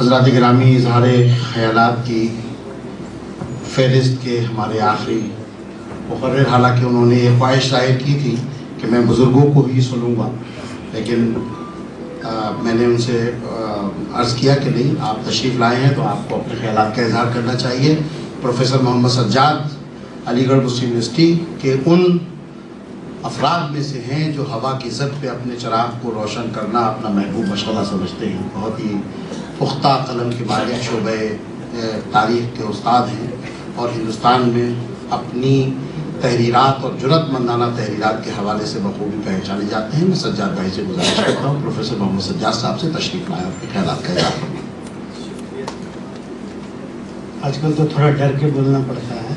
حضرات گرامی، اظہار خیالات کی فہرست کے ہمارے آخری مقرر، حالانکہ انہوں نے یہ خواہش ظاہر کی تھی کہ میں بزرگوں کو ہی سنوں گا، لیکن میں نے ان سے عرض کیا کہ نہیں، آپ تشریف لائے ہیں تو آپ کو اپنے خیالات کا اظہار کرنا چاہیے۔ پروفیسر محمد سجاد علی گڑھ مسلم یونیورسٹی کے ان افراد میں سے ہیں جو ہوا کی زد پہ اپنے چراغ کو روشن کرنا اپنا محبوب مشغلہ سمجھتے ہیں۔ بہت ہی پختہ قلم کے مالک، شعبہ تاریخ کے استاد ہیں اور ہندوستان میں اپنی تحریرات اور جرأت مندانہ تحریرات کے حوالے سے بخوبی پہچانے جاتے ہیں۔ میں سجاد بھائی سے گزارش کرتا ہوں پروفیسر محمد سجاد صاحب سے تشریف لائیں اور خیالات کا اظہار کریں۔ آج کل تو تھوڑا ڈر کے بولنا پڑتا ہے،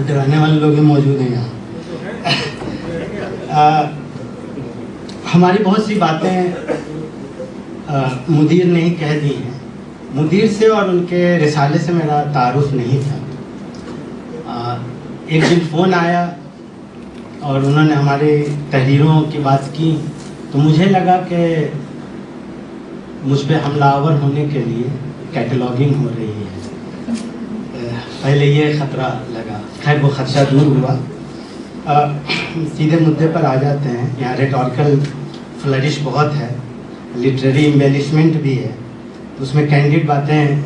ڈرانے والے لوگ ہی موجود ہیں یہاں۔ ہماری بہت سی باتیں مدیر نے ہی کہہ دی ہیں۔ مدیر سے اور ان کے رسالے سے میرا تعارف نہیں تھا۔ ایک دن فون آیا اور انہوں نے ہماری تحریروں کی بات کی تو مجھے لگا کہ مجھ پہ حملہ آور ہونے کے لیے کیٹلاگنگ ہو رہی ہے۔ پہلے یہ خطرہ لگا، خیر وہ خدشہ دور ہوا۔ سیدھے مدعے پر آ جاتے ہیں۔ یہاں ریٹوریکل فلرش بہت ہے، لٹریری امبیلشمنٹ بھی ہے، تو اس میں کینڈیڈ باتیں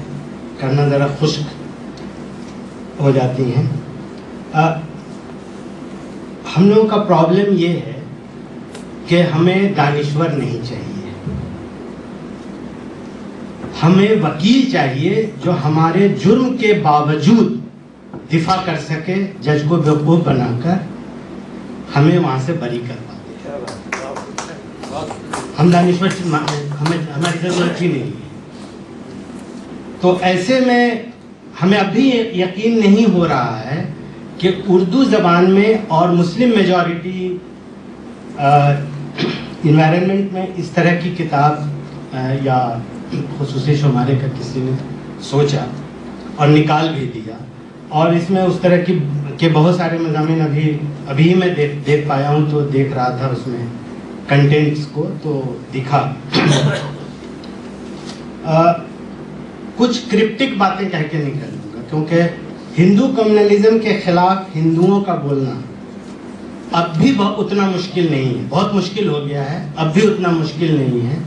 کرنا ذرا خشک ہو جاتی ہیں۔ ہم لوگوں کا پرابلم یہ ہے کہ ہمیں دانشور نہیں چاہیے، ہمیں وکیل چاہیے جو ہمارے جرم کے باوجود دفاع کر سکے، جج کو بیوقوف بنا کر ہمیں وہاں سے بری کر پائے۔ ہم دانشور، ہماری ضرورت ہی نہیں ہے۔ تو ایسے میں ہمیں اب بھی یقین نہیں ہو رہا ہے کہ اردو زبان میں اور مسلم میجورٹی انوائرمنٹ میں اس طرح کی کتاب یا خصوصی شمارے کا کسی نے سوچا اور نکال بھی دیا، اور اس میں اس طرح کے بہت سارے مضامین ابھی میں دیکھ پایا ہوں، تو دیکھ رہا تھا اس میں کنٹینٹس کو تو دکھا۔ کچھ کرپٹک باتیں کہہ کے نکل لوں گا، کیونکہ ہندو کمیونلزم کے خلاف ہندوؤں کا بولنا اب بھی اتنا مشکل نہیں ہے، بہت مشکل ہو گیا ہے، اب بھی اتنا مشکل نہیں ہے،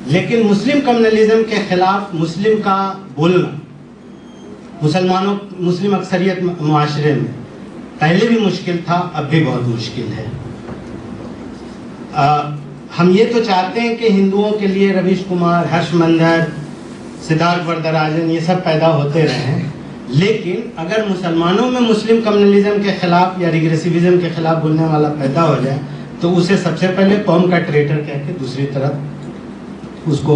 لیکن مسلم کمیونلزم کے خلاف مسلم کا بولنا مسلم اکثریت معاشرے میں پہلے بھی مشکل تھا، اب بھی بہت مشکل ہے۔ ہم یہ تو چاہتے ہیں کہ ہندوؤں کے لیے رویش کمار، ہرش مندر، سدھارتھ وردراجن یہ سب پیدا ہوتے رہیں، لیکن اگر مسلمانوں میں مسلم کمیونلزم کے خلاف یا ریگریسیوزم کے خلاف بولنے والا پیدا ہو جائے تو اسے سب سے پہلے قوم کا ٹریٹر کہہ کے دوسری طرف اس کو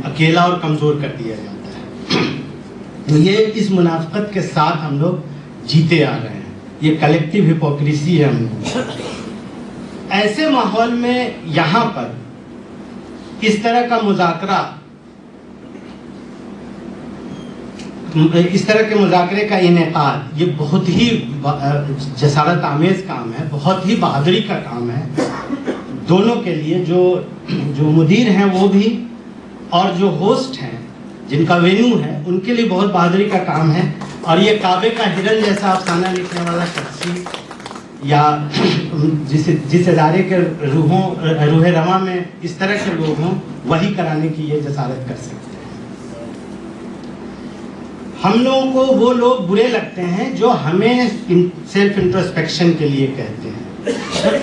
اکیلا اور کمزور کر دیا جاتا ہے۔ تو یہ اس منافقت کے ساتھ ہم لوگ جیتے آ رہے ہیں، یہ کلیکٹیو ہپوکریسی ہے ہم لوگ۔ ایسے ماحول میں یہاں پر اس طرح کا مذاکرہ، اس طرح کے مذاکرے کا انعقاد یہ بہت ہی جسارت آمیز کام ہے، بہت ہی بہادری کا کام ہے دونوں کے لیے، جو مدیر ہیں وہ بھی اور جو ہوسٹ ہیں جن کا وینیو ہے ان کے لیے بہت بہادری کا کام ہے۔ اور یہ کعبے کا ہرن جیسا افسانہ لکھنے والا شخصی یا جس ادارے کے روح رواں میں اس طرح کے لوگ ہوں، وہی کرانے کی یہ جسارت کر سکتے ہیں۔ ہم لوگوں کو وہ لوگ برے لگتے ہیں جو ہمیں سیلف انٹروسپیکشن کے لیے کہتے ہیں۔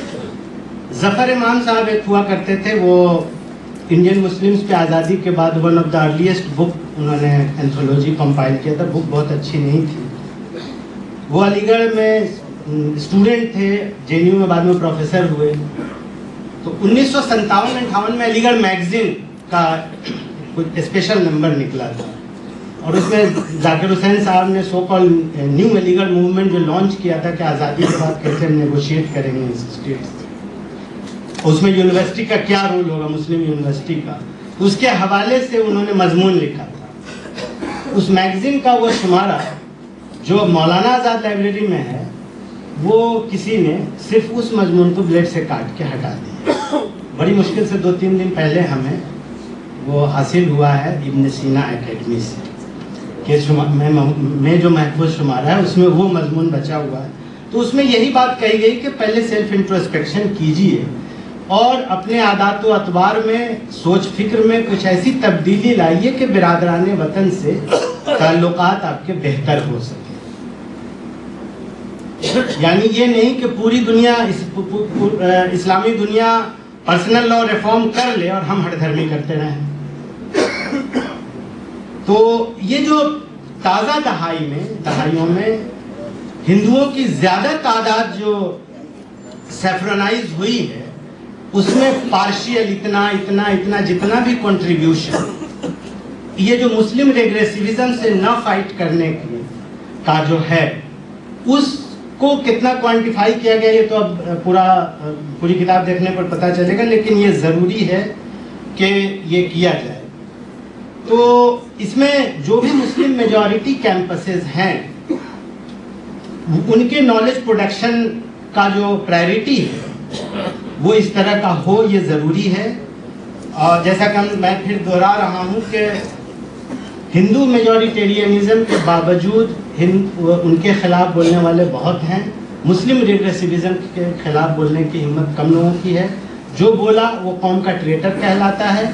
ظفر امام صاحب ایک ہوا کرتے تھے، وہ انڈین مسلمز پہ آزادی کے بعد ون آف دا ارلیسٹ بک انہوں نے اینتھولوجی کمپائل کیا تھا، بک بہت اچھی نہیں تھی۔ وہ علی گڑھ میں اسٹوڈنٹ تھے، جے این یو میں بعد میں پروفیسر ہوئے۔ تو 1957-58 میں علی گڑھ میگزین کا کچھ اسپیشل نمبر نکلا تھا، اور اس میں ذاکر حسین صاحب نے سو کال نیو علی گڑھ موومنٹ جو لانچ کیا تھا کہ آزادی کے بعد کیسے ہم نیگوشیٹ کریں گے اسٹیٹس، اس میں یونیورسٹی کا کیا رول ہوگا، مسلم یونیورسٹی کا، اس کے حوالے سے انہوں نے مضمون لکھا تھا۔ اس میگزین کا وہ شمارہ جو مولانا آزاد لائبریری میں ہے، وہ کسی نے صرف اس مضمون کو بلیڈ سے کاٹ کے ہٹا دیا۔ بڑی مشکل سے 2-3 دن پہلے ہمیں وہ حاصل ہوا ہے ابن سینا اکیڈمی سے کہ میں جو محفوظ شمارہ ہے اس میں وہ مضمون بچا ہوا ہے. تو اس میں یہی بات کہی گئی کہ پہلے سیلف انٹروسپیکشن کیجئے اور اپنے عادات و اطوار میں سوچ فکر میں کچھ ایسی تبدیلی لائیے کہ برادران وطن سے تعلقات آپ کے بہتر ہو سکے. یعنی یہ نہیں کہ پوری دنیا اسلامی دنیا پرسنل لا ریفارم کر لے اور ہم ہٹ دھرمی کرتے رہیں. تو یہ جو تازہ دہائیوں میں ہندوؤں کی زیادہ تعداد جو سیفرنائز ہوئی ہے اس میں پارشیل اتنا جتنا بھی کنٹریبیوشن یہ جو مسلم ریگریسیوزم سے نہ فائٹ کرنے کا جو ہے اس کو کتنا کوانٹیفائی کیا گیا یہ تو اب پوری کتاب دیکھنے پر پتہ چلے گا, لیکن یہ ضروری ہے کہ یہ کیا جائے. تو اس میں جو بھی مسلم میجورٹی کیمپسز ہیں ان کے نالج پروڈکشن کا جو پرائرٹی ہے وہ اس طرح کا ہو, یہ ضروری ہے. اور جیسا کہ میں پھر دوہرا رہا ہوں کہ ہندو میجورٹیرینزم کے باوجود ان کے خلاف بولنے والے بہت ہیں. مسلم ریگریسیوزم کے خلاف بولنے کی ہمت کم لوگوں کی ہے. جو بولا وہ قوم کا ٹریٹر کہلاتا ہے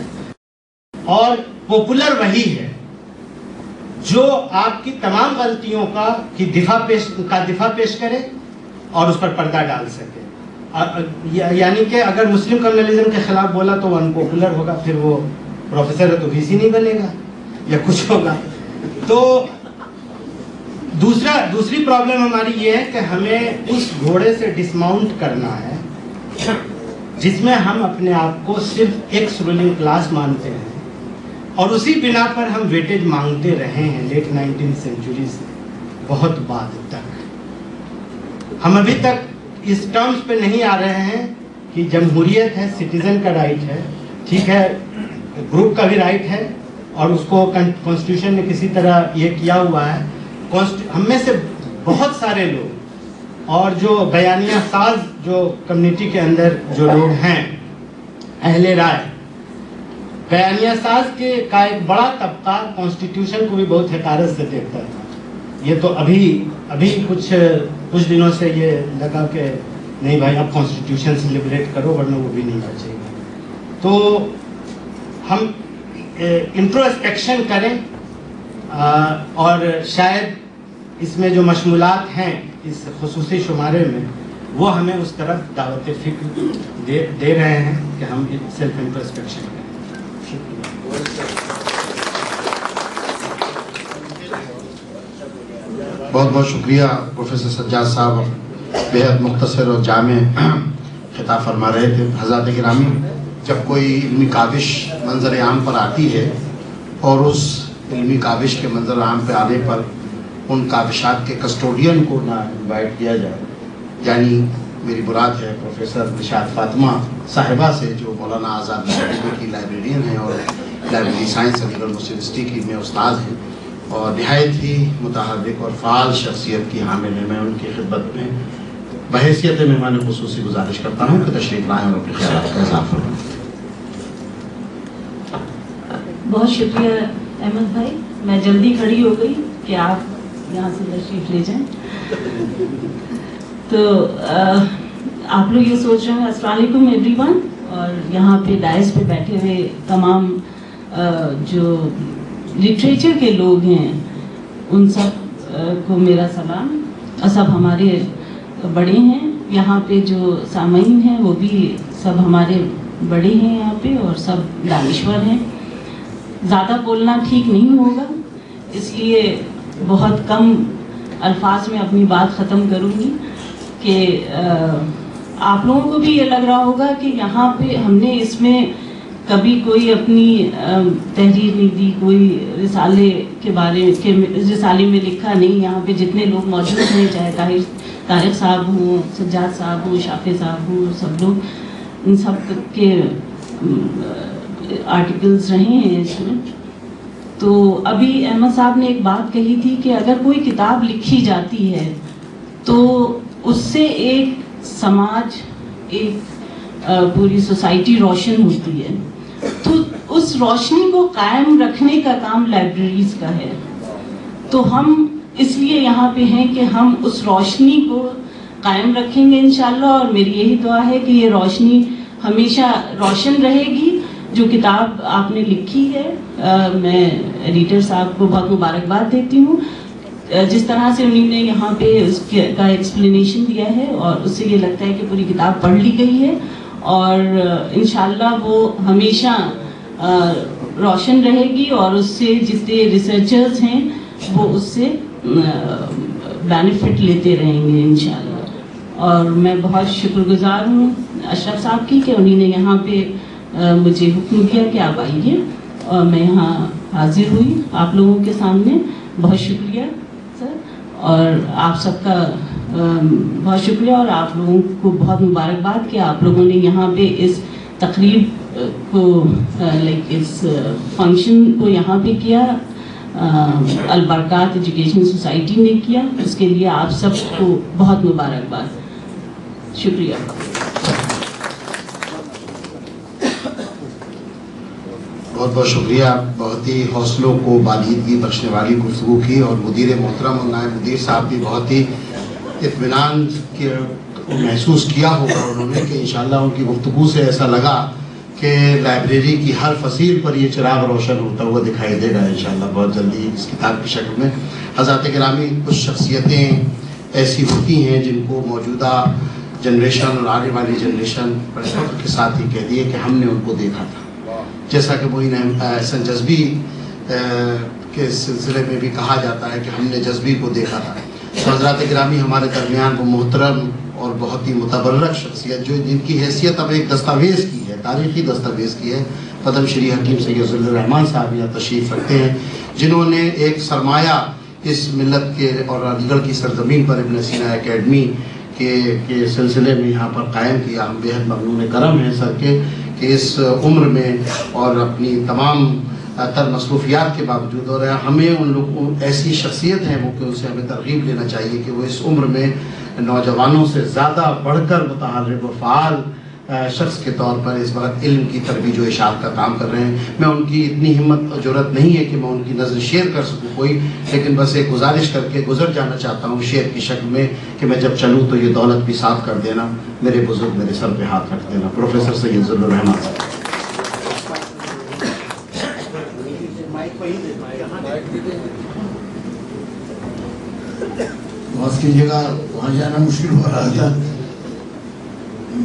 اور پاپولر وہی ہے جو آپ کی تمام غلطیوں کا دفاع پیش کرے اور اس پر پردہ ڈال سکے. یعنی کہ اگر مسلم کمیونلزم کے خلاف بولا تو وہ ان پاپولر ہوگا, پھر وہ پروفیسر ہے تو وی سی نہیں بنے گا یا کچھ ہوگا. تو دوسری پرابلم ہماری یہ ہے کہ ہمیں اس گھوڑے سے ڈسماؤنٹ کرنا ہے جس میں ہم اپنے آپ کو صرف ایکس رولنگ کلاس مانتے ہیں اور اسی بنا پر ہم ویٹیج مانگتے رہے ہیں لیٹ 19th سینچری سے بہت بعد تک. ہم ابھی تک اس ٹرمز پہ نہیں آ رہے ہیں کہ جمہوریت ہے, سٹیزن کا رائٹ ہے, ٹھیک ہے, گروپ کا بھی رائٹ ہے اور اس کو کانسٹیٹیوشن نے کسی طرح یہ کیا ہوا ہے. ہم میں سے بہت سارے لوگ اور جو بیانیہ ساز جو کمیونٹی کے اندر جو لوگ ہیں اہل رائے, بیانیہ ساز کا ایک بڑا طبقہ کانسٹیٹیوشن کو بھی بہت حقارت سے دیکھتا تھا. یہ تو ابھی کچھ دنوں سے یہ لگا کہ نہیں بھائی اب کانسٹیٹیوشن سے لبریٹ کرو ورنہ وہ بھی نہیں بچے گا. تو ہم انٹروسپیکشن کریں اور شاید اس میں جو مشمولات ہیں اس خصوصی شمارے میں وہ ہمیں اس طرف دعوت فکر دے رہے ہیں کہ ہم سیلف انٹروسپیکشن کریں. بہت بہت شکریہ پروفیسر سجاد صاحب, بہت مختصر اور جامع خطاب فرما رہے تھے. حضرات گرامی, جب کوئی علمی کاوش منظر عام پر آتی ہے اور اس علمی کاوش کے منظر عام پہ آنے پر ان کاوشات کے کسٹوڈین کو نہ انوائٹ کیا جائے, یعنی میری مراد ہے پروفیسر نشاط فاطمہ صاحبہ سے جو مولانا آزاد یونیورسٹی کی لائبریرین ہیں اور لائبریری سائنس علی گڑھ مسلم یونیورسٹی کی میں استاد ہیں اور نہایت ہی متحرک اور فعال شخصیت کی حامل ہیں. میں ان کی خدمت میں بحیثیت مہمان خصوصی گزارش کرتا ہوں کہ تشریف لائیں اور اپنے خیالات کا اظہار فرمائیں. بہت شکریہ احمد بھائی, میں جلدی کھڑی ہو گئی کہ آپ یہاں سے تشریف لے جائیں. تو آپ لوگ یہ سوچ رہے ہیں السلام علیکم ایوری ون, اور یہاں پہ ڈائس پہ بیٹھے ہوئے تمام جو لٹریچر کے لوگ ہیں ان سب کو میرا سلام, اور سب ہمارے بڑے ہیں یہاں پہ, جو سامعین ہیں وہ بھی سب ہمارے بڑے ہیں یہاں پہ اور سب دانشور ہیں. زیادہ بولنا ٹھیک نہیں ہوگا, اس لیے بہت کم الفاظ میں اپنی بات ختم کروں گی کہ آپ لوگوں کو بھی یہ لگ رہا ہوگا کہ یہاں پہ ہم نے اس میں کبھی کوئی اپنی تحریر نہیں دی, کوئی رسالے کے بارے کے رسالے میں لکھا نہیں. یہاں پہ جتنے لوگ موجود ہیں, چاہے طارق صاحب ہوں, سجاد صاحب ہوں, شافع صاحب ہوں, سب لوگ ان سب کے آرٹیکلز رہے ہیں اس میں. تو ابھی احمد صاحب نے ایک بات کہی تھی کہ اگر کوئی کتاب لکھی جاتی ہے تو اس سے ایک سماج, ایک پوری سوسائٹی روشن ہوتی ہے. تو اس اس روشنی کو قائم رکھنے کا کام لائبریریز کا ہے. تو ہم اس لیے یہاں پہ ہیں کہ ہم اس روشنی کو قائم رکھیں گے انشاءاللہ, اور میری یہی دعا ہے کہ یہ روشنی ہمیشہ روشن رہے گی. جو کتاب آپ نے لکھی ہے, میں ایڈیٹر صاحب کو بہت مبارکباد دیتی ہوں. جس طرح سے انہوں نے یہاں پہ اس کا ایکسپلینیشن دیا ہے, اور اس سے یہ لگتا ہے کہ پوری کتاب پڑھ لی گئی ہے, اور انشاءاللہ وہ ہمیشہ روشن رہے گی, اور اس سے جتنے ریسرچرز ہیں وہ اس سے بینیفٹ لیتے رہیں گے انشاءاللہ. اور میں بہت شکر گزار ہوں اشرف صاحب کی کہ انہوں نے یہاں پہ مجھے حکم کیا کہ آپ آئیے, اور میں یہاں حاضر ہوئی آپ لوگوں کے سامنے. بہت شکریہ سر, اور آپ سب کا بہت شکریہ, اور آپ لوگوں کو بہت مبارکباد کہ آپ لوگوں نے یہاں پہ اس تقریب کو اس فنکشن کو یہاں پہ کیا. البرکات ایجوکیشن سوسائٹی نے کیا, اس کے لیے آپ سب کو بہت مبارکباد. شکریہ. بہت بہت شکریہ. بہت ہی حوصلوں کو بالیدگی بخشنے والی گفتگو کی, اور مدیر محترم اور نائب مدیر صاحب بھی بہت ہی اطمینان کے محسوس کیا ہوگا انہوں نے کہ انشاءاللہ ان کی گفتگو سے ایسا لگا کہ لائبریری کی ہر فصیل پر یہ چراغ روشن ہوتا ہوا دکھائی دے گا انشاءاللہ بہت جلدی اس کتاب کی شکل میں. حضرات گرامی, کچھ شخصیتیں ایسی ہوتی ہیں جن کو موجودہ جنریشن اور آنے والی جنریشن بڑے فخر کے ساتھ ہی کہہ دیے کہ ہم نے ان کو دیکھا تھا. جیسا کہ معین احسن جذبی کے سلسلے میں بھی کہا جاتا ہے کہ ہم نے جذبی کو دیکھا تھا. تو حضرات گرامی, ہمارے درمیان وہ محترم اور بہت ہی متبرک شخصیت جو جن کی حیثیت اب ایک دستاویز کی ہے, تاریخی دستاویز کی ہے, پدم شری حکیم سید ظہور الرحمان صاحب یہاں تشریف رکھتے ہیں, جنہوں نے ایک سرمایہ اس ملت کے اور علی گڑھ کی سرزمین پر ابن سینا اکیڈمی کے سلسلے میں یہاں پر قائم کیا. ہم بےحد ممنون کرم ہیں سر کے کہ اس عمر میں اور اپنی تمام تر مصروفیات کے باوجود, اور ہمیں ان لوگوں ایسی شخصیت ہیں وہ کہ ان سے ہمیں ترغیب لینا چاہیے کہ وہ اس عمر میں نوجوانوں سے زیادہ بڑھ کر متحرک و فعال شخص کے طور پر اس وقت علم کی ترویج و اشاعت کا کام کر رہے ہیں. میں ان کی اتنی ہمت اور جرأت نہیں ہے کہ میں ان کی نظر شیئر کر سکوں کوئی, لیکن بس ایک گزارش کر کے گزر جانا چاہتا ہوں شیئر کی شکل میں کہ میں جب چلوں تو یہ دولت بھی ساتھ کر دینا, میرے بزرگ میرے سر پہ ہاتھ رکھ دینا. پروفیسر سید ظہور الرحمان صاحب. معاف کیجیے گا, وہاں جانا مشکل ہو رہا تھا.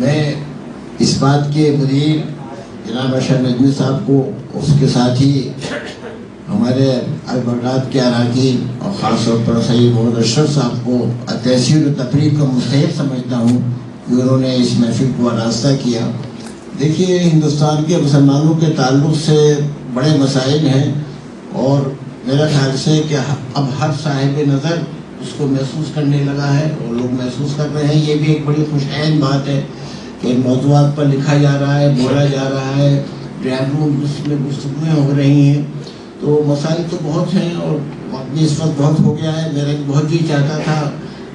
میں اس بات کے مدیر جناب اشرف نجمی صاحب کو, اس کے ساتھ ہی ہمارے البرکات کے اراکین اور خاص طور پر سید محمد اشرف صاحب کو تحصیل و تقریب کا مستحق سمجھتا ہوں کہ انہوں نے اس محفل کو آراستہ کیا. دیکھیے, ہندوستان کے مسلمانوں کے تعلق سے بڑے مسائل ہیں, اور میرا خیال سے کہ اب ہر صاحب نظر اس کو محسوس کرنے لگا ہے, اور لوگ محسوس کر رہے ہیں. یہ بھی ایک بڑی خوش عین بات ہے کہ موضوعات پر لکھا جا رہا ہے, بولا جا رہا ہے, ڈرائنگ روم میں گفتگویں ہو رہی ہیں. تو مسائل تو بہت ہیں, اور وقت بھی اس وقت بہت ہو گیا ہے. میرا بہت ہی چاہتا تھا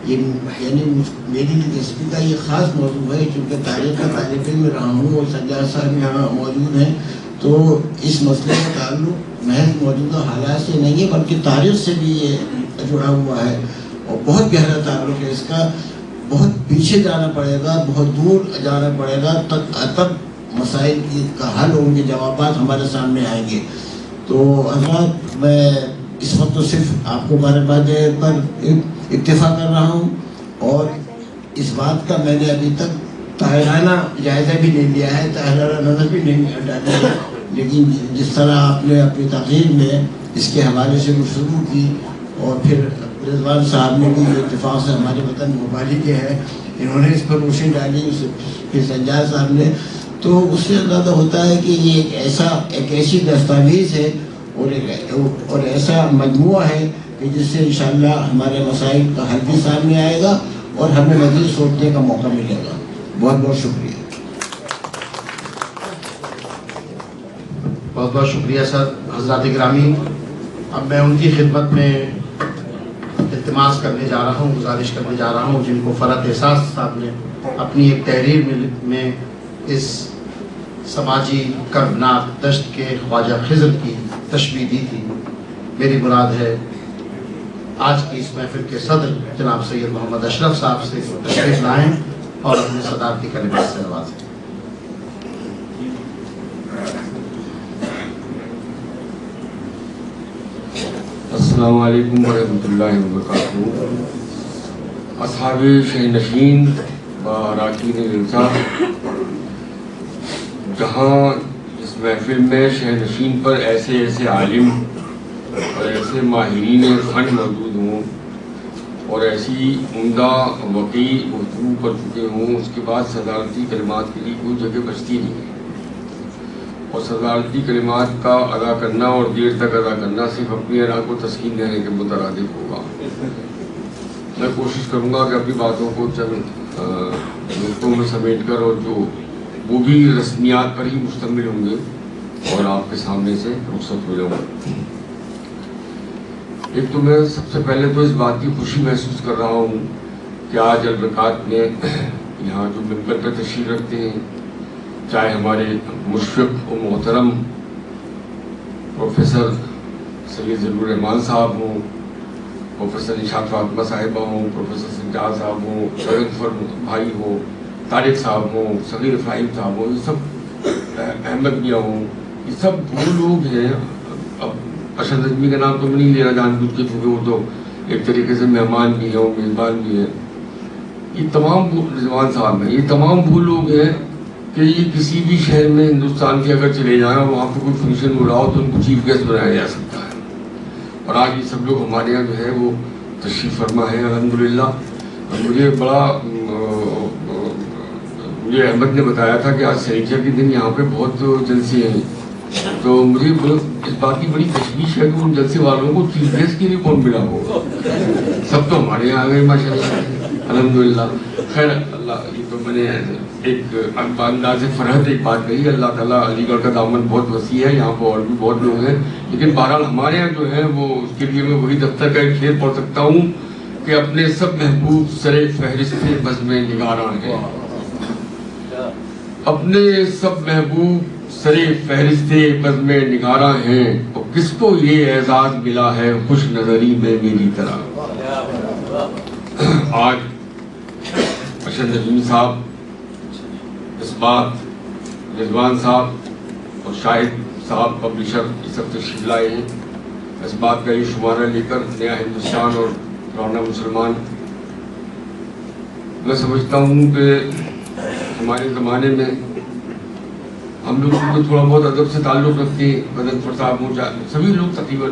یہ, یعنی میری دلچسپی کا یہ خاص موضوع ہے کیونکہ تاریخ کا طالب علم رہا ہوں, اور سجاد صاحب یہاں موجود ہیں, تو اس مسئلے کا تعلق محض موجودہ حالات سے نہیں ہے بلکہ تاریخ سے بھی یہ جڑا ہوا ہے, اور بہت گہرا تعلق ہے اس کا. بہت پیچھے جانا پڑے گا, بہت دور جانا پڑے گا, تب مسائل کا حل ہوں گے, جوابات ہمارے سامنے آئیں گے. تو حضرات, میں اس وقت تو صرف آپ کو مبارکباد پر اکتفا کر رہا ہوں, اور اس بات کا میں نے ابھی تک طاہرانہ جائزہ بھی نہیں لیا ہے, طاہرانہ نظر بھی نہیں ڈالی ہے, لیکن جس طرح آپ نے اپنی تقریر میں اس کے حوالے سے گفتگو کی, اور پھر رضوان صاحب نے بھی اتفاق سے ہمارے وطن موبائل کے ہیں, انہوں نے اس پر روشنی ڈالی, پھر سجاد صاحب نے, تو اس سے اندازہ ہوتا ہے کہ یہ ایک ایسی دستاویز ہے اور ایسا مجموعہ ہے کہ جس سے انشاءاللہ ہمارے مسائل کا حل بھی سامنے آئے گا اور ہمیں مزید سوچنے کا موقع ملے گا. بہت بہت شکریہ. بہت بہت شکریہ سر. حضرات گرامی, اب میں ان کی خدمت میں التماس کرنے جا رہا ہوں, گزارش کرنے جا رہا ہوں, جن کو فرحت احساس صاحب نے اپنی ایک تحریر میں اس سماجی کربناک دشت کے خواجہ خضر کی تشبیہ دی تھی. میری مراد ہے آج کی اس محفل کے صدر جناب سید محمد اشرف صاحب سے تشریف لائیں اور اپنے صدارتی کلمات سے نوازیں. السلام علیکم ورحمۃ اللہ وبرکاتہ. اصحاب شہ نشین و اراکین جلسہ، جہاں اس محفل میں شہ نشین پر ایسے ایسے عالم اور ایسے ماہرین فن موجود ہوں اور ایسی عمدہ وقی گفتگو کر چکے ہوں، اس کے بعد صدارتی کلمات کے لیے کوئی جگہ بچتی نہیں ہے. اور صدارتی کلمات کا ادا کرنا اور دیر تک ادا کرنا صرف اپنی ادا کو تسکین دینے کے مترادف ہوگا. میں کوشش کروں گا کہ اپنی باتوں کو چند نقطوں میں سمیٹ کر، اور جو وہ بھی رسمیات پر ہی مشتمل ہوں گے، اور آپ کے سامنے سے رخصت ہو جاؤں. ایک تو میں سب سے پہلے تو اس بات کی خوشی محسوس کر رہا ہوں کہ آج البرکات میں یہاں جو ممبر پہ تشریف رکھتے ہیں، چاہے ہمارے مشفق و محترم پروفیسر سید ضلع الرحمان صاحب ہوں، پروفیسر نشاط فاطمہ صاحبہ ہوں، پروفیسر سنجاد صاحب ہوں، غفر بھائی ہوں، طارق صاحب ہوں، صغیر افراہیم صاحب ہوں، یہ سب احمد میاں ہوں، یہ سب وہ لوگ ہیں. اب ارشد نجمی کا نام تو میں نہیں لے رہا جان بوجھ کے، کیونکہ وہ تو ایک طریقے سے مہمان بھی ہیں اور میزبان بھی ہیں. یہ تمام رضوان صاحب ہیں، یہ تمام وہ لوگ ہیں کہ یہ کسی بھی شہر میں ہندوستان کے اگر چلے جائیں اور وہاں پہ کوئی فنکشن ہو رہا ہو تو ان کو چیف گیسٹ بنایا جا سکتا ہے. اور آج یہ سب لوگ ہمارے یہاں جو ہے وہ تشریف فرما ہے الحمدللہ. مجھے مجھے احمد نے بتایا تھا کہ آج سنیچر کے دن یہاں پہ بہت جلسے ہیں، تو مجھے اس بات کی بڑی تشویش ہے کہ ان جلسے والوں کو چیف گیسٹ کے لیے کون ملا ہوگا. سب تو ہمارے یہاں آ گئے ماشاء اللہ الحمدللہ. خیر اللہ، یہ تو میں نے ایک انداز فرحت ایک بات کہی. اللہ تعالیٰ علی گڑھ کا دامن بہت وسیع ہے، یہاں پہ اور بھی بہت لوگ ہیں، لیکن بہرحال ہمارے یہاں جو ہے وہ اس کے لیے میں وہی دفتر کا ایک شعر پڑھ سکتا ہوں کہ اپنے سب محبوب سرے فہرست بزم نگاراں ہیں. اپنے سب محبوب سرے فہرست بزم نگاراں ہیں، اور کس کو یہ اعزاز ملا ہے خوش نظری میں میری طرح. آج ارشد نجمی صاحب، اس بات رضوان صاحب اور شاہد صاحب پبلشر یہ سب تشریف لائے ہیں. اس بات کا یہ شمارہ لے کر نیا ہندوستان اور پرانا مسلمان، میں سمجھتا ہوں کہ ہمارے زمانے میں ہم لوگ کو تھوڑا بہت ادب سے تعلق رکھتے ہیں، غضنفر صاحب ہوں، سبھی لوگ تقریباً،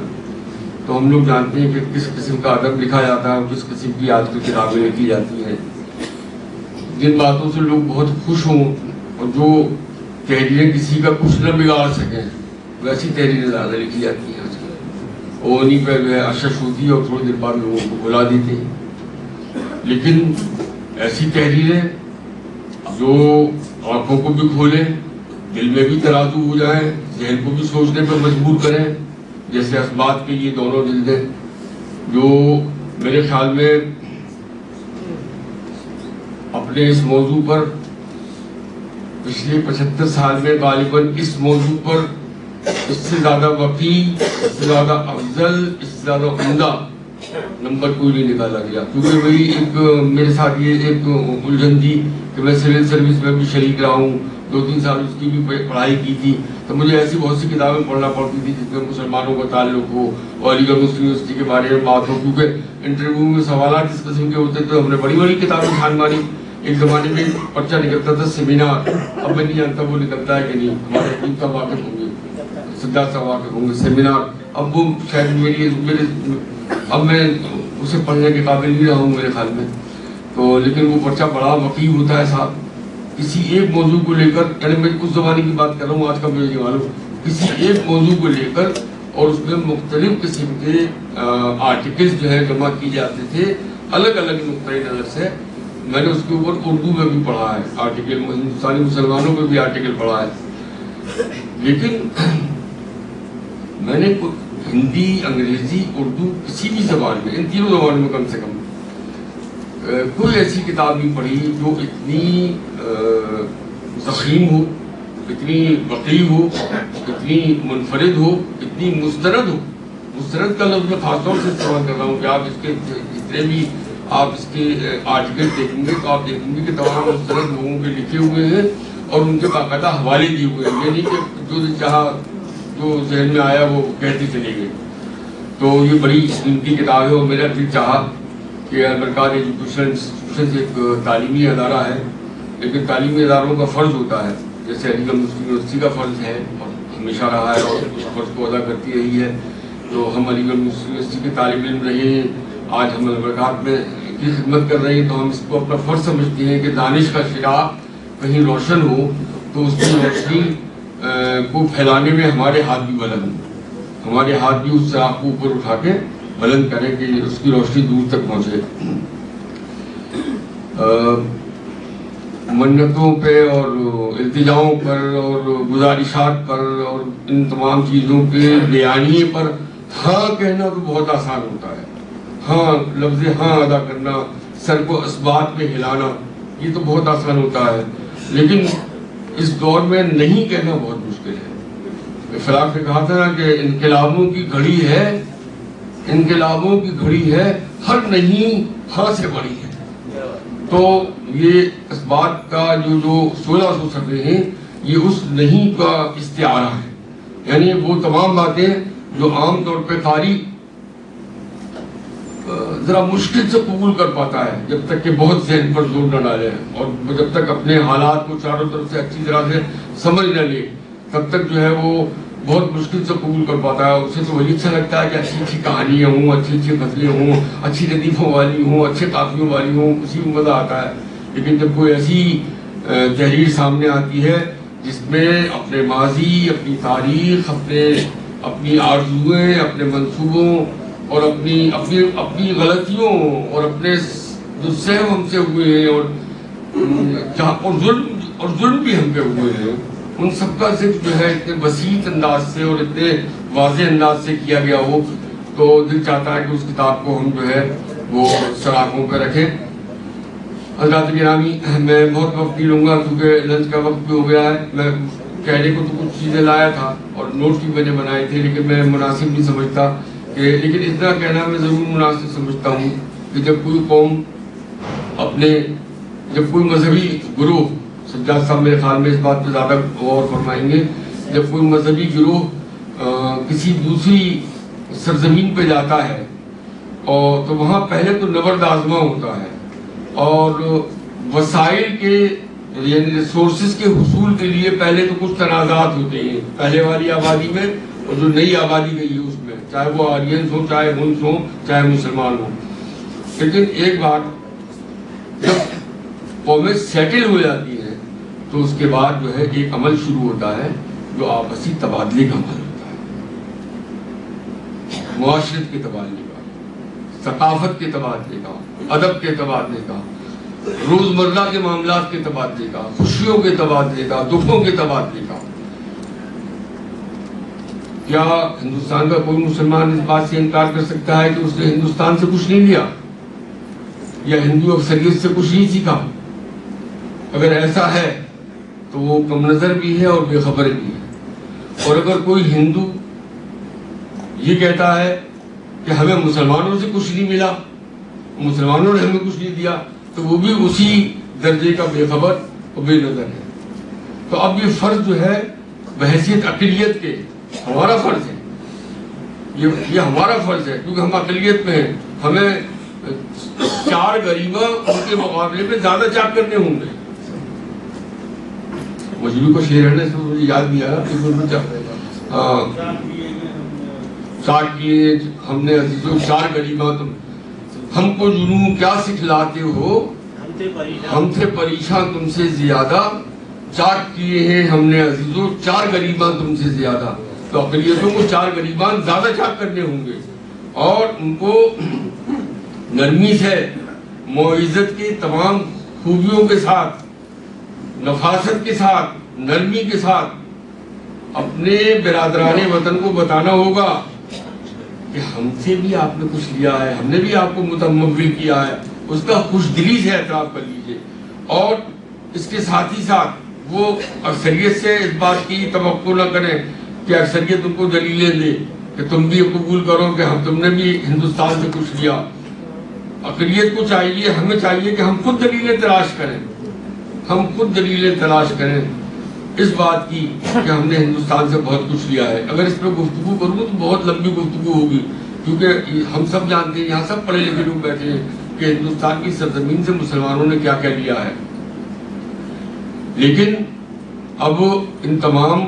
تو ہم لوگ جانتے ہیں کہ کس قسم کا ادب لکھا جاتا ہے اور کس قسم کی آج کل کتابیں لکھی جاتی ہیں. جن باتوں سے لوگ بہت خوش ہوں اور جو تحریریں کسی کا کچھ نہ بگاڑ سکیں، ویسی تحریریں زیادہ لکھی جاتی ہیں آج کل. وہ انہیں پہ جو ہے اشش ہوتی ہے اور تھوڑی دیر بعد لوگوں کو بھلا دیتے ہیں. لیکن ایسی تحریریں جو آنکھوں کو بھی کھولیں، دل میں بھی ترازو ہو جائیں، ذہن کو بھی سوچنے پر مجبور کریں، جیسے اسبات کی یہ دونوں جلدیں، جو میرے خیال میں اپنے اس موضوع پر پچھلے 75 سال میں غالباً اس موضوع پر اس سے زیادہ وقی، اس سے زیادہ افضل، اس سے زیادہ عمدہ نمبر کوئی نہیں نکالا گیا. کیونکہ وہی ایک میرے ساتھ یہ ایک الجھن تھی کہ میں سول سروس میں بھی شریک رہا ہوں، 2-3 سال اس کی بھی پڑھائی کی تھی، تو مجھے ایسی بہت سی کتابیں پڑھنا پڑتی تھی جس میں مسلمانوں کا تعلق ہو اور علی گڑھ مسلم یونیورسٹی کے بارے میں بات ہو. کیونکہ انٹرویو میں سوالات اس قسم کے ہوتے تھے، ہم نے بڑی بڑی کتابیں چھان ماری. ایک زمانے میں پرچہ نکلتا تھا سیمینار، اب میں نہیں جانتا وہ نکلتا ہے کہ نہیں، ہمارے حکیم صاحب واقف ہوں گے، سدھارتھ صاحب واقف ہوں گے. سیمینار اب وہ شاید میرے اب میں اسے پڑھنے کے قابل بھی رہا ہوں میرے خیال میں. تو لیکن وہ پرچہ بڑا وقیع ہوتا ہے صاحب، کسی ایک موضوع کو لے کر، یعنی میں اس زمانے کی بات کر رہا ہوں، آج کا مجھے نہیں معلوم، کسی ایک موضوع کو لے کر اور اس میں مختلف قسم کے آرٹیکلز جو ہے جمع کی جاتے تھے الگ الگ نقطۂ نظر سے. میں نے اس کے اوپر اردو میں بھی پڑھا ہے آرٹیکل، ہندوستانی مسلمانوں میں بھی آرٹیکل پڑھا ہے. لیکن میں نے ہندی، انگریزی، اردو، کسی بھی زبان میں، ان تینوں زبانوں میں کم سے کم کوئی ایسی کتاب نہیں پڑھی جو اتنی ضخیم ہو اتنی وقی ہو، اتنی منفرد ہو، اتنی مستند ہو. مستند کا لفظ میں خاص طور سے استعمال کر رہا ہوں کہ آپ اس کے جتنے بھی آپ اس کے آرٹیکل دیکھیں گے تو آپ دیکھیں گے کہ تمام مستند لوگوں کے لکھے ہوئے ہیں اور ان کے باقاعدہ حوالے دیے ہوئے ہیں. یہ نہیں کہ جو چاہا جو ذہن میں آیا وہ کہتے چلے گئے. تو یہ بڑی قیمتی کتاب ہے اور میرا دل چاہا کہ البرکات ایجوکیشن انسٹیٹیوشن ایک تعلیمی ادارہ ہے، لیکن تعلیمی اداروں کا فرض ہوتا ہے جیسے علی گڑھ مسلم یونیورسٹی کا فرض ہے اور ہمیشہ رہا ہے اور اس فرض کو ادا کرتی رہی ہے. تو ہم علی گڑھ مسلم یونیورسٹی کے طالب علم رہے ہیں، آج ہم البرکات میں کی خدمت کر رہے ہیں، تو ہم اس کو اپنا فرض سمجھتے ہیں کہ دانش کا چراغ کہیں روشن ہو تو اس کی روشنی کو پھیلانے میں ہمارے ہاتھ بھی بلند ہوں، ہمارے ہاتھ بھی اس چراغ کو اوپر اٹھا کے بلند کریں کہ اس کی روشنی دور تک پہنچے. منتوں پہ اور التجاؤں پر اور گزارشات پر اور ان تمام چیزوں کے بیانیے پر ہاں کہنا تو بہت آسان ہوتا ہے. ہاں لفظ ہاں ادا کرنا، سر کو اسبات میں ہلانا، یہ تو بہت آسان ہوتا ہے، لیکن اس دور میں نہیں کہنا بہت مشکل ہے. فلاق نے کہا تھا نا کہ انقلابوں کی گھڑی ہے، انقلابوں کی گھڑی ہے، ہر نہیں ہاں سے بڑی ہے. تو یہ اس بات کا جو 1600 صفحے ہیں یہ اس نہیں کا استعارہ ہے، یعنی وہ تمام باتیں جو عام طور پہ قاری ذرا مشکل سے قبول کر پاتا ہے جب تک کہ بہت ذہن پر زور نہ ڈالے اور جب تک اپنے حالات کو چاروں طرف سے اچھی طرح سے سمجھ نہ لے، تب تک جو ہے وہ بہت مشکل سے قبول کر پاتا ہے. اسے تو وہی اچھا لگتا ہے کہ اچھی اچھی کہانیاں ہوں، اچھی اچھی غزلیں ہوں، اچھی لطیفوں والی ہوں، اچھے قافیوں والی ہوں، اسی میں مزہ آتا ہے. لیکن جب کوئی ایسی تحریر سامنے آتی ہے جس میں اپنے ماضی، اپنی تاریخ، اپنی آرزوئیں، اپنے منصوبوں اور اپنی غلطیوں اور اپنے جو سہو ہم سے ہوئے ہیں اور ظلم بھی ہم پہ ہوئے ہیں، ان سب کا ذکر جو ہے اتنے بسیط انداز سے اور اتنے واضح انداز سے کیا گیا ہو تو دل چاہتا ہے کہ اس کتاب کو ہم جو ہے وہ سراخوں پہ رکھیں. حضرات گرامی، میں بہت وقت نہیں لوں گا کیونکہ لنچ کا وقت بھی ہو گیا ہے. میں کہنے کو تو کچھ چیزیں لایا تھا اور نوٹ بھی میں نے بنائے تھے، لیکن میں مناسب نہیں سمجھتا لیکن اتنا کہنا میں ضرور مناسب سمجھتا ہوں کہ جب کوئی قوم جب کوئی مذہبی گروہ، سجاد صاحب میرے خیال میں اس بات پہ زیادہ غور فرمائیں گے، جب کوئی مذہبی گروہ کسی دوسری سرزمین پہ جاتا ہے اور تو وہاں پہلے تو نبرد آزما ہوتا ہے اور وسائل کے یعنی ریسورسز کے حصول کے لیے پہلے تو کچھ تنازعات ہوتے ہیں پہلے والی آبادی میں اور جو نئی آبادی گئی ہے اس میں، چاہے وہ آرینز ہوں، چاہے ہنس ہوں، چاہے مسلمان ہوں. لیکن ایک بات، جب قومیں سیٹل ہو جاتی ہیں تو اس کے بعد جو ہے ایک عمل شروع ہوتا ہے جو آپسی تبادلے کا عمل ہوتا ہے، معاشرت کے تبادلے کا، ثقافت کے تبادلے کا، ادب کے تبادلے کا، روزمرہ کے معاملات کے تبادلے کا، خوشیوں کے تبادلے کا، دکھوں کے تبادلے کا. کیا ہندوستان کا کوئی مسلمان اس بات سے انکار کر سکتا ہے کہ اس نے ہندوستان سے کچھ نہیں لیا یا ہندو اکثریت سے کچھ نہیں سیکھا؟ اگر ایسا ہے تو وہ کم نظر بھی ہے اور بے خبر بھی ہے. اور اگر کوئی ہندو یہ کہتا ہے کہ ہمیں مسلمانوں سے کچھ نہیں ملا، مسلمانوں نے ہمیں کچھ نہیں دیا، تو وہ بھی اسی درجے کا بے خبر اور بے نظر ہے. تو اب یہ فرض جو ہے بحیثیت اقلیت کے ہمارا فرض ہے، یہ ہمارا فرض ہے کیونکہ ہم اقلیت میں ہیں. ہمیں 4 غریبہ ان کے مقابلے میں زیادہ چاک کرنے ہوں گے. مجھے کو شعر ہے سے مجھے یاد نہیں آیا، چاک کیے ہم نے عزیزوں 4 غریبہ، تم ہم کو جنوں کیا سکھلاتے ہو، ہم تھے پریشان تم سے زیادہ، چاک کیے ہیں ہم نے عزیزوں 4 غریبان تم سے زیادہ. تو اقلیتوں کو 4 غریبان زیادہ چاک کرنے ہوں گے اور ان کو نرمی سے، معزت کی تمام خوبیوں کے ساتھ، نفاست کے ساتھ، نرمی کے ساتھ اپنے برادران وطن کو بتانا ہوگا کہ ہم سے بھی آپ نے کچھ لیا ہے، ہم نے بھی آپ کو متمول کیا ہے. اس کا خوش دلی سے اعتراف کر لیجئے. اور اس کے ساتھ ہی ساتھ وہ اکثریت سے اس بات کی توقع نہ کریں کہ اکثریت ان کو دلیلیں دے کہ تم بھی قبول کرو کہ تم نے بھی ہندوستان سے کچھ لیا. اقلیت کو چاہیے، ہمیں چاہیے کہ ہم خود دلیلیں تلاش کریں، ہم خود دلیلیں تلاش کریں اس بات کی کہ ہم نے ہندوستان سے بہت کچھ لیا ہے. اگر اس پہ گفتگو کروں تو بہت لمبی گفتگو ہوگی، کیونکہ ہم سب جانتے ہیں، یہاں سب پڑھے لکھے لوگ بیٹھے ہیں کہ ہندوستان کی سرزمین سے مسلمانوں نے کیا کیا لیا ہے. لیکن اب ان تمام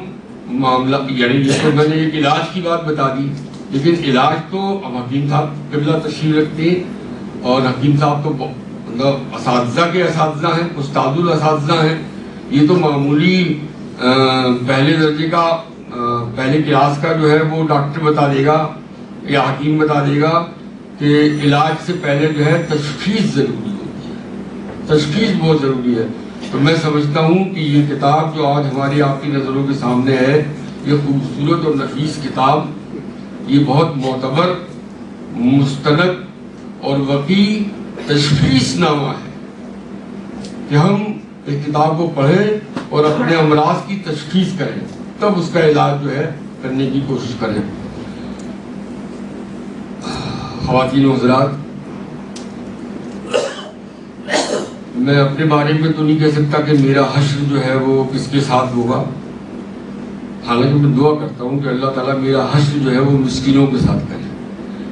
معاملہ، یعنی یہ تو میں نے ایک علاج کی بات بتا دی، لیکن علاج تو اب حکیم صاحب قبلہ تشریف رکھتے ہیں، اور حکیم صاحب تو مطلب اساتذہ کے اساتذہ ہیں، استاد الاساتذہ ہیں. یہ تو معمولی پہلے درجے کا پہلے کلاس کا جو ہے وہ ڈاکٹر بتا دے گا یا حکیم بتا دے گا کہ علاج سے پہلے جو ہے تشخیص ضروری ہوتی ہے، تشخیص بہت ضروری ہے. تو میں سمجھتا ہوں کہ یہ کتاب جو آج ہماری آپ کی نظروں کے سامنے ہے، یہ خوبصورت اور نفیس کتاب، یہ بہت معتبر، مستند اور وقی تشخیص نامہ ہے کہ ہم اس کتاب کو پڑھیں اور اپنے امراض کی تشخیص کریں، تب اس کا علاج جو ہے کرنے کی کوشش کریں. خواتین و حضرات، میں اپنے بارے میں تو نہیں کہہ سکتا کہ میرا حشر جو ہے وہ کس کے ساتھ ہوگا، حالانکہ میں دعا کرتا ہوں کہ اللہ تعالیٰ میرا حشر جو ہے وہ مسکینوں کے ساتھ کرے،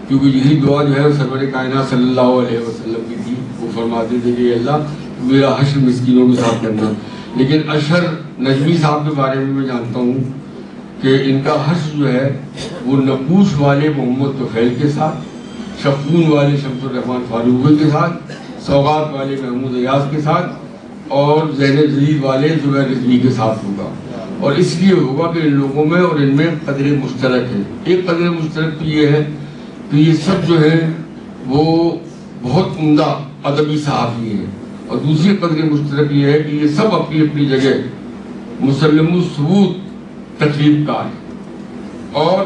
کیونکہ یہی دعا جو ہے سرور کائنات صلی اللہ علیہ وسلم کی تھی. وہ فرماتے تھے کہ اللہ میرا حشر مسکینوں کے ساتھ کرنا. لیکن اشہر نجمی صاحب کے بارے میں جانتا ہوں کہ ان کا حشر جو ہے وہ نقوش والے محمد طفیل کے ساتھ، شفون والے شمس الرحمان فاروقی کے ساتھ، سوغات والے محمود ایاز کے ساتھ، اور زین جدید والے زبیر رضوی کے ساتھ ہوگا. اور اس لیے ہوگا کہ ان لوگوں میں اور ان میں قدر مشترک ہے. ایک قدر مشترک تو یہ ہے کہ یہ سب جو ہیں وہ بہت عمدہ ادبی صحافی ہیں، اور دوسری قدر مشترک یہ ہے کہ یہ سب اپنی اپنی جگہ مسلم الثبوت تقریب کار ہیں، اور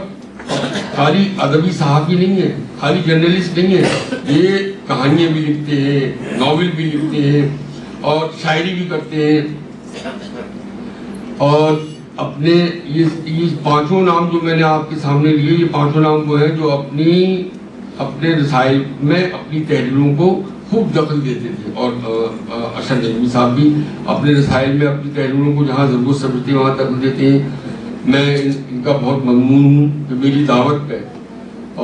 خالی ادبی صحافی نہیں ہے، خالی جرنلسٹ نہیں ہے، یہ کہانیاں بھی لکھتے ہیں، ناول بھی لکھتے ہیں، اور شاعری بھی کرتے ہیں. اور اپنے یہ پانچوں نام جو میں نے آپ کے سامنے لیے، یہ پانچوں نام وہ ہیں جو اپنے رسائل میں اپنی تحریروں کو خوب دخل دیتے تھے. اور اشہر نجمی صاحب بھی اپنے رسائل میں اپنی تحریروں کو جہاں ضرورت سمجھتے ہیں وہاں دخل دیتے ہیں. میں ان کا بہت ممنون ہوں کہ میری دعوت پہ،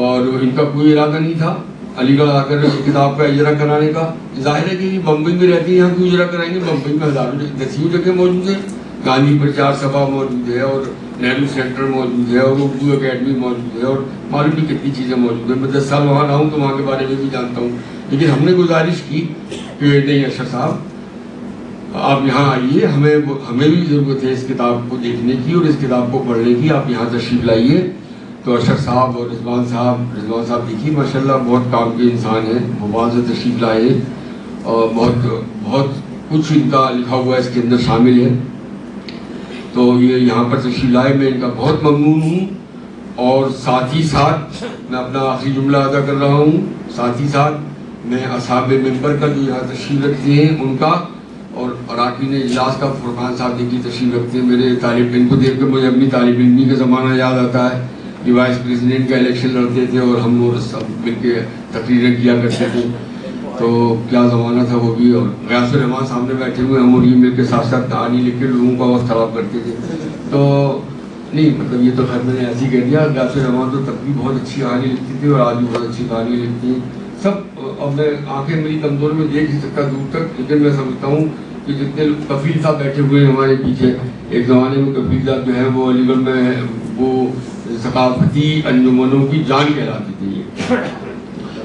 اور ان کا کوئی ارادہ نہیں تھا علی گڑھ آ کر کتاب کا اجرا کرانے کا. ظاہر ہے کہ یہ بمبئی میں رہتے ہیں، یہاں کیوں اجرا کرائیں گے؟ بمبئی میں ہزاروں دسیوں جگہ موجود ہیں، گاندھی پرچار سبھا موجود ہے، اور نہرو سینٹر موجود ہے، اور اردو اکیڈمی موجود ہے، اور معلوم نہیں کتنی چیزیں موجود ہیں. میں 10 سال وہاں رہا ہوں تو وہاں کے بارے میں بھی جانتا ہوں. لیکن ہم نے گزارش کی کہ نہیں اشرف صاحب آپ یہاں آئیے، ہمیں بھی ضرورت ہے اس کتاب کو دیکھنے کی اور اس کتاب کو پڑھنے کی، آپ یہاں تشریف لائیے. تو اشرف صاحب اور رضوان صاحب دیکھیے ماشاءاللہ بہت کام کے انسان ہیں، بھوپال سے تشریف لائے، اور بہت کچھ ان کا لکھا ہوا اس کے اندر شامل ہے. تو یہ یہاں پر تشریف لائے، میں ان کا بہت ممنون ہوں. اور ساتھ ہی ساتھ میں اپنا آخری جملہ ادا کر رہا ہوں، ساتھ ہی ساتھ میں اصحاب ممبر کا جو یہاں تشریف رکھتے ہیں ان کا، اور اراکین اجلاس کا فرقان صاحب دیکھیے تشریف رکھتے ہیں. میرے طالب علم کو دیکھ کر مجھے اپنی طالب علمی کا زمانہ یاد آتا ہے کہ وائس پریزیڈنٹ کا الیکشن لڑتے تھے اور ہم لوگ سب مل کے تقریریں کیا کرتے تھے. تو کیا زمانہ تھا وہ بھی. اور غیاث الرحمان سامنے بیٹھے ہوئے، ہم اور یہ مل کے ساتھ ساتھ کہانی لکھ کے لوگوں کا وقت خراب کرتے تھے. تو نہیں مطلب یہ تو خیر میں نے ایسے ہی کہہ دیا. غیاث الرحمان تو تب بھی بہت اچھی کہانی لکھتی تھی اور آج بھی بہت اچھی کہانی لکھتی ہیں سب. اب میں آنکھیں میری کمزور میں دیکھ نہیں سکتا دور تک، لیکن میں سمجھتا ہوں کہ جتنے کفیل صاحب بیٹھے ہوئے ہیں ہمارے پیچھے، ایک زمانے میں کفیل صاحب جو ہے وہ علی گڑھ میں وہ ثقافتی انجمنوں کی جان کہلاتی تھی،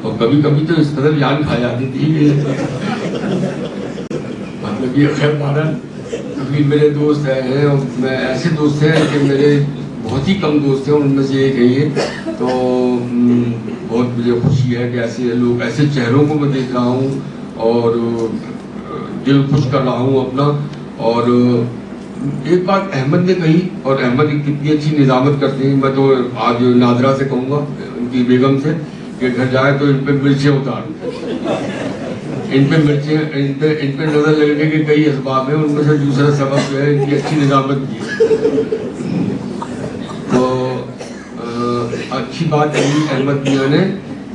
اور کبھی کبھی تو اس قدر جان کھا جاتی تھی مطلب یہ خیر بہرحال کبھی میرے دوست ہیں، اور میں ایسے دوست ہیں کہ میرے بہت ہی کم دوست ہیں، ان میں سے ایک ہے یہ. تو بہت مجھے خوشی ہے کہ ایسے لوگ، ایسے چہروں کو میں دیکھ رہا ہوں اور دل خوش کر رہا ہوں اپنا. اور ایک بات احمد نے کہی، اور احمد کتنی اچھی نظامت کرتے ہیں. میں تو آج نادرہ سے کہوں گا ان کی بیگم سے کہ گھر جائے تو ان پہ مرچیں اتار. ان پہ نظر لگنے کے کئی اسباب ہیں، ان میں سے دوسرا سبب جو ہے ان کی اچھی نظامت کی ہے۔ تو اچھی بات ہے احمد میاں نے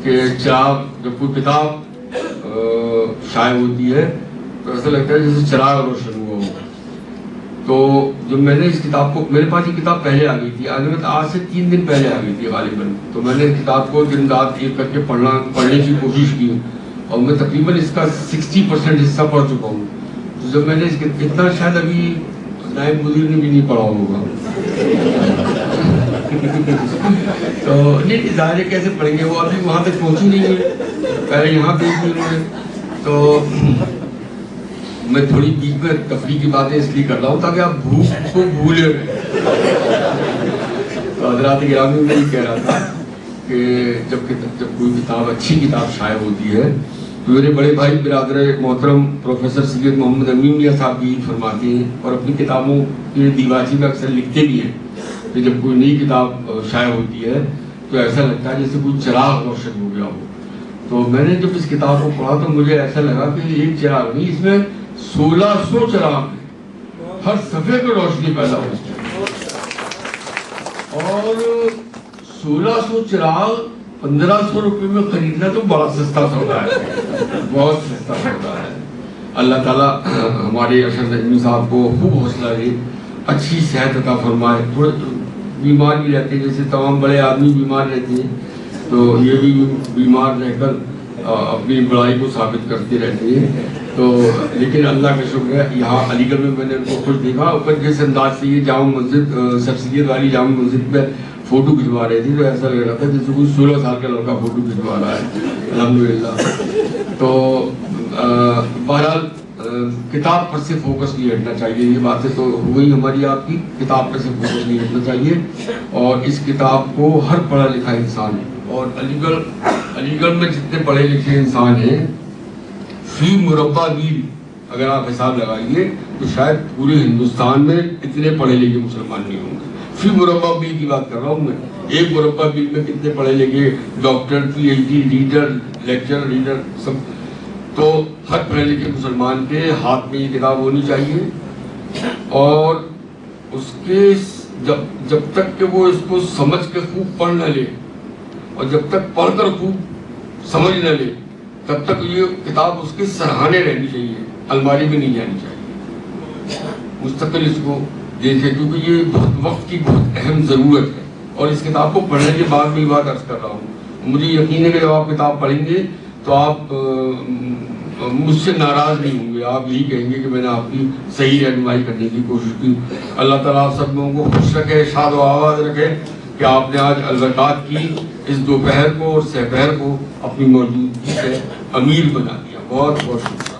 کہ چراغ، جب کوئی کتاب شائع ہوتی ہے تو ایسا لگتا ہے جیسے چراغ روشن ہوا ہو۔ تو جب میں نے اس کتاب کو، میرے پاس یہ کتاب پہلے آ گئی تھی، آج سے 3 دن پہلے آ گئی تھی غالباً، تو میں نے اس کتاب کو دن رات ایک کر کے پڑھنے کی کوشش کی اور میں تقریباً اس کا 60% حصہ پڑھ چکا ہوں۔ تو جب میں نے اتنا شاید ابھی نائب مدیر نے بھی نہیں پڑھا ہوگا تو نہیں ظاہر کیسے پڑھیں گے، وہ ابھی وہاں تک پہنچی نہیں ہے، پہلے یہاں بھیج دی انہوں نے۔ تو میں تھوڑی بیچ میں تفریح کی باتیں اس لیے کر رہا ہوں تاکہ آپ بھوک کو بھولے۔ تو حضرات گرامی میں یہ کہہ رہا تھا کہ جب کوئی کتاب، اچھی کتاب شائع ہوتی ہے تو میرے بڑے بھائی برادر محترم پروفیسر سید محمد امین میاں صاحب بھی فرماتے ہیں اور اپنی کتابوں کے دیواچی میں اکثر لکھتے بھی ہیں کہ جب کوئی نئی کتاب شائع ہوتی ہے تو ایسا لگتا ہے جیسے کوئی چراغ روشن ہو گیا ہو۔ تو میں نے جب اس کتاب کو پڑھا تو مجھے ایسا لگا کہ ایک چراغ نہیں، اس میں 1600 چراغ ہیں، ہر صفحے پہ روشنی پیدا ہوتی ہے، اور 1600 چراغ 1500 روپے میں خریدنا تو بڑا سستا سودا ہے، بہت سستا سودا ہے۔ اللہ تعالیٰ ہمارے ارشد نجمی صاحب کو خوب حوصلہ دے، اچھی صحت عطا فرمائے۔ تھوڑے بیمار بھی رہتے ہیں، جیسے تمام بڑے آدمی بیمار رہتے ہیں تو یہ بھی بیمار رہ کر اپنی بڑائی کو ثابت کرتے رہتے ہیں۔ تو لیکن اللہ کا شکر ہے، یہاں علی گڑھ میں میں نے ان کو خود دیکھا، اوپر جس انداز سے یہ جامع مسجد سب سید والی جامع مسجد میں فوٹو کھنچوا رہے تھے تو ایسا لگ رہا تھا جیسے کوئی 16 سال کا لڑکا فوٹو کھنچوا رہا ہے، الحمدللہ۔ تو بہرحال کتاب پر سے فوکس نہیں ہٹنا چاہیے، یہ باتیں تو ہوئی ہماری آپ کی، کتاب پر سے فوکس نہیں ہٹنا چاہیے، اور اس کتاب کو ہر پڑھا لکھا انسان ہے، اور علی گڑھ میں جتنے پڑھے لکھے انسان ہیں فی مربع میل اگر آپ حساب لگائیے تو شاید پورے ہندوستان میں اتنے پڑھے لکھے مسلمان نہیں ہوں گے۔ فی مربع میل کی بات کر رہا ہوں میں، ایک مربع میل میں کتنے پڑھے لکھے doctor, P H D, reader, lecturer reader سب۔ تو ہر پڑھے لکھے مسلمان کے ہاتھ میں یہ کتاب ہونی چاہیے، اور اس کے جب تک کہ وہ اس کو سمجھ کے خوب پڑھ نہ لے، اور جب تک پڑھ کر خوب سمجھ نہ لے، تب تک یہ کتاب اس کے سرہانے رہنی چاہیے، الماری میں نہیں جانی چاہیے، مستقل اس کو دیکھے، کیونکہ یہ وقت کی بہت اہم ضرورت ہے۔ اور اس کتاب کو پڑھنے کے بعد میں یہ بات عرض کر رہا ہوں، مجھے یقین ہے کہ جب آپ کتاب پڑھیں گے تو آپ مجھ سے ناراض نہیں ہوں گے، آپ یہی کہیں گے کہ میں نے آپ کی صحیح رہنمائی کرنے کی کوشش کی۔ اللہ تعالیٰ آپ سب لوگوں کو خوش رکھے، شاد و آباد رکھے کہ آپ نے آج البرکات کی اس دوپہر کو اور سحپہر کو اپنی موجودگی سے امیر بنا دیا۔ بہت بہت شکریہ۔